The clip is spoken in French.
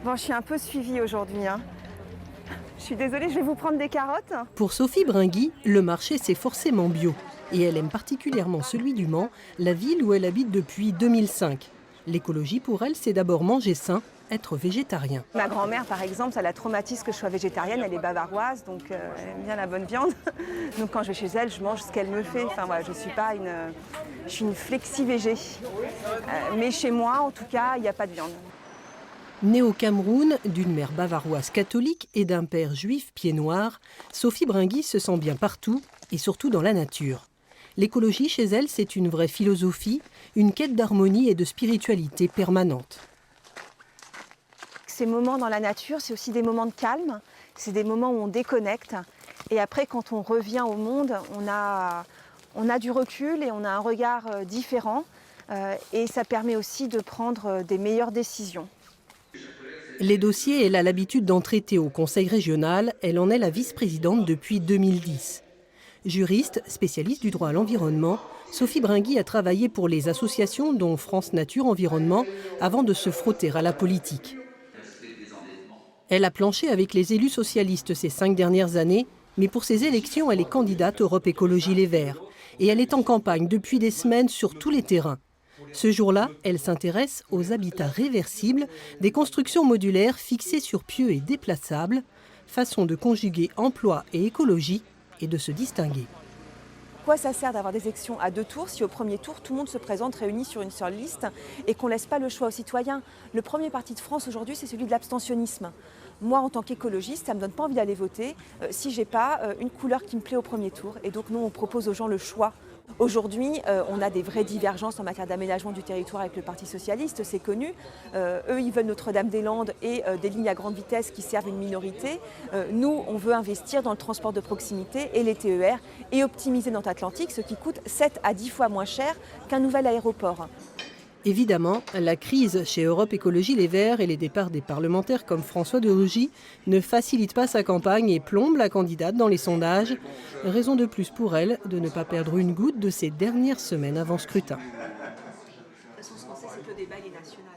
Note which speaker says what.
Speaker 1: Bon, je suis un peu suivie aujourd'hui, hein. Je suis désolée, je vais vous prendre des carottes.
Speaker 2: Pour Sophie Bringui, le marché c'est forcément bio. Et elle aime particulièrement celui du Mans, la ville où elle habite depuis 2005. L'écologie pour elle, c'est d'abord manger sain, être végétarien.
Speaker 1: Ma grand-mère, par exemple, ça la traumatise que je sois végétarienne. Elle est bavaroise, donc elle aime bien la bonne viande. Donc quand je vais chez elle, je mange ce qu'elle me fait. Enfin voilà, je suis une flexi-végé. Mais chez moi, en tout cas, il n'y a pas de viande.
Speaker 2: Née au Cameroun, d'une mère bavaroise catholique et d'un père juif pied noir, Sophie Bringui se sent bien partout et surtout dans la nature. L'écologie chez elle, c'est une vraie philosophie, une quête d'harmonie et de spiritualité permanente.
Speaker 1: Ces moments dans la nature, c'est aussi des moments de calme, c'est des moments où on déconnecte. Et après, quand on revient au monde, on a du recul et on a un regard différent. Et ça permet aussi de prendre des meilleures décisions.
Speaker 2: Les dossiers, elle a l'habitude d'en traiter au Conseil régional. Elle en est la vice-présidente depuis 2010. Juriste, spécialiste du droit à l'environnement, Sophie Bringui a travaillé pour les associations dont France Nature Environnement avant de se frotter à la politique. Elle a planché avec les élus socialistes ces 5 dernières années, mais pour ces élections, elle est candidate Europe Écologie Les Verts. Et elle est en campagne depuis des semaines sur tous les terrains. Ce jour-là, elle s'intéresse aux habitats réversibles, des constructions modulaires fixées sur pieux et déplaçables, façon de conjuguer emploi et écologie et de se distinguer.
Speaker 1: À quoi ça sert d'avoir des élections à 2 tours si au premier tour, tout le monde se présente réuni sur une seule liste et qu'on ne laisse pas le choix aux citoyens? Le premier parti de France aujourd'hui, c'est celui de l'abstentionnisme. Moi, en tant qu'écologiste, ça ne me donne pas envie d'aller voter si je n'ai pas une couleur qui me plaît au premier tour. Et donc, nous, on propose aux gens le choix. Aujourd'hui, on a des vraies divergences en matière d'aménagement du territoire avec le Parti socialiste, c'est connu. Eux, ils veulent Notre-Dame-des-Landes et des lignes à grande vitesse qui servent une minorité. Nous, on veut investir dans le transport de proximité et les TER et optimiser notre Atlantique, ce qui coûte 7 à 10 fois moins cher qu'un nouvel aéroport.
Speaker 2: Évidemment, la crise chez Europe Écologie Les Verts et les départs des parlementaires comme François de Rugy ne facilitent pas sa campagne et plombent la candidate dans les sondages. Raison de plus pour elle de ne pas perdre une goutte de ces dernières semaines avant scrutin.
Speaker 1: De toute façon, ce qu'on sait, c'est que le débat est national.